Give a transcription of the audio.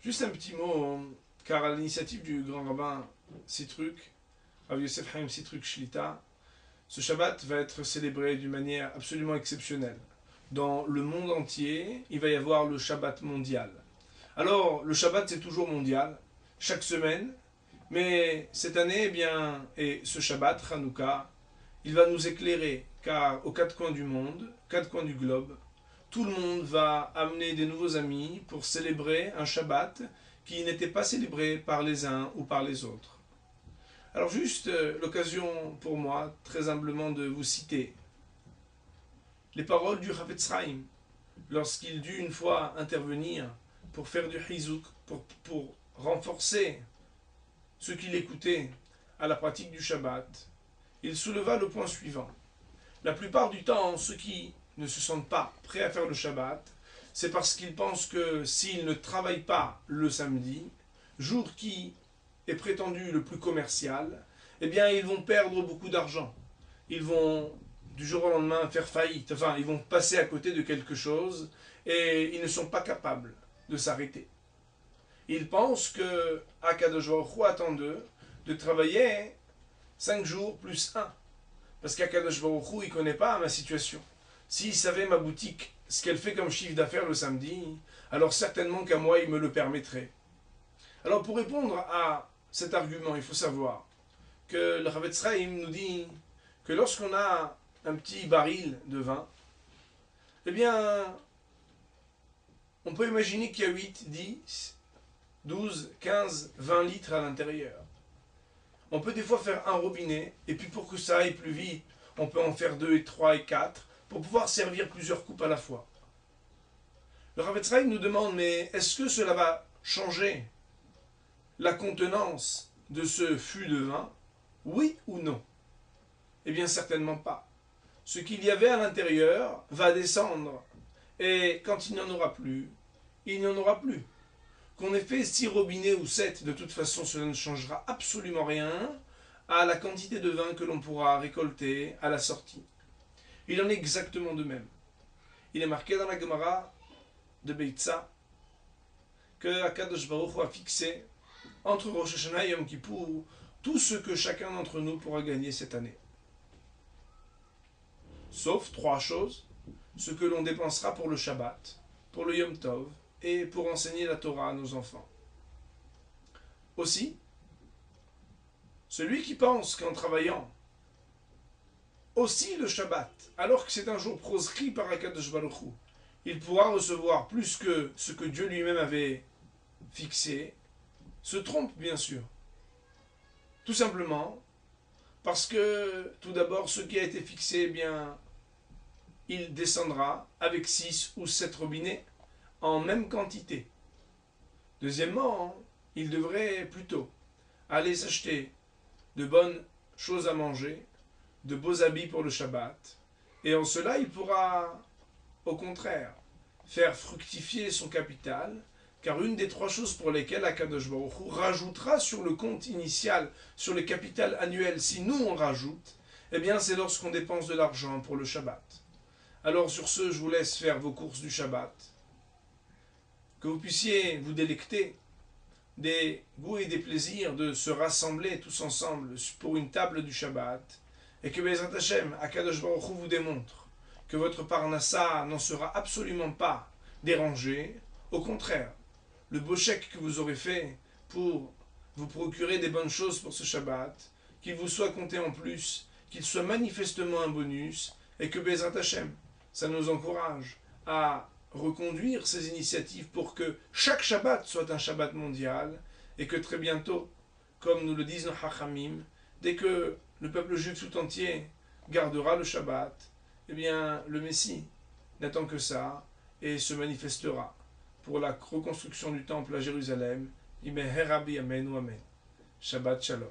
Juste un petit mot, car à l'initiative du grand rabbin Sitruk, Rav Yosef Chaim Sitruk Shlita, ce Shabbat va être célébré d'une manière absolument exceptionnelle. Dans le monde entier, il va y avoir le Shabbat mondial. Alors, le Shabbat c'est toujours mondial, chaque semaine, mais cette année, eh bien, et ce Shabbat, Hanouka, il va nous éclairer, car aux quatre coins du monde, quatre coins du globe, tout le monde va amener des nouveaux amis pour célébrer un Shabbat qui n'était pas célébré par les uns ou par les autres. Alors juste l'occasion pour moi, très humblement, de vous citer les paroles du Chafetz Chaim, lorsqu'il dut une fois intervenir pour faire du Hizouk, pour renforcer ceux qui l'écoutaient à la pratique du Shabbat. Il souleva le point suivant. La plupart du temps, ceux qui ne se sentent pas prêts à faire le Shabbat, c'est parce qu'ils pensent que s'ils ne travaillent pas le samedi, jour qui est prétendu le plus commercial, eh bien ils vont perdre beaucoup d'argent. Ils vont du jour au lendemain faire faillite, enfin ils vont passer à côté de quelque chose et ils ne sont pas capables de s'arrêter. Ils pensent que Akadosh Baruch Hu attend d'eux de travailler 5 jours plus 1. Parce qu'Akadosh Baruch Hu, il ne connaît pas ma situation. S'il savait ma boutique, ce qu'elle fait comme chiffre d'affaires le samedi, alors certainement qu'à moi, il me le permettrait. Alors pour répondre à cet argument, il faut savoir que le Chafetz Chaim nous dit que lorsqu'on a un petit baril de vin, eh bien, on peut imaginer qu'il y a 8, 10, 12, 15, 20 litres à l'intérieur. On peut des fois faire un robinet, et puis pour que ça aille plus vite, on peut en faire 2 et 3 et 4, pour pouvoir servir plusieurs coupes à la fois. Le Chafetz Chaim nous demande, mais est-ce que cela va changer la contenance de ce fût de vin? Oui ou non? Eh bien certainement pas. Ce qu'il y avait à l'intérieur va descendre, et quand il n'y en aura plus, il n'y en aura plus. Qu'on ait fait 6 robinets ou 7, de toute façon cela ne changera absolument rien à la quantité de vin que l'on pourra récolter à la sortie. Il en est exactement de même. Il est marqué dans la Gemara de Beitza que Akadosh Baruch Hu a fixé entre Rosh Hashanah et Yom Kippour tout ce que chacun d'entre nous pourra gagner cette année. Sauf 3 choses: ce que l'on dépensera pour le Shabbat, pour le Yom Tov et pour enseigner la Torah à nos enfants. Aussi, celui qui pense qu'en travaillant aussi le Shabbat, alors que c'est un jour proscrit par Akadosh Baruch Hu, il pourra recevoir plus que ce que Dieu lui-même avait fixé, se trompe bien sûr. Tout simplement parce que, tout d'abord, ce qui a été fixé, eh bien, il descendra avec 6 ou 7 robinets en même quantité. Deuxièmement, il devrait plutôt aller s'acheter de bonnes choses à manger, de beaux habits pour le Shabbat, et en cela il pourra, au contraire, faire fructifier son capital, car une des 3 choses pour lesquelles Akadosh Baruch Hu rajoutera sur le compte initial, sur le capital annuel, si nous on rajoute, eh bien c'est lorsqu'on dépense de l'argent pour le Shabbat. Alors sur ce, je vous laisse faire vos courses du Shabbat, que vous puissiez vous délecter des goûts et des plaisirs de se rassembler tous ensemble pour une table du Shabbat, et que Bezrat Hashem, Akadosh Baruch Hu vous démontre que votre parnassa n'en sera absolument pas dérangé. Au contraire, le beau chèque que vous aurez fait pour vous procurer des bonnes choses pour ce Shabbat, qu'il vous soit compté en plus, qu'il soit manifestement un bonus, et que Bezrat Hashem, ça nous encourage à reconduire ces initiatives pour que chaque Shabbat soit un Shabbat mondial, et que très bientôt, comme nous le disent nos Hachamim, dès que le peuple juif tout entier gardera le Shabbat, eh bien le Messie n'attend que ça et se manifestera pour la reconstruction du temple à Jérusalem. Amen. Shabbat Shalom.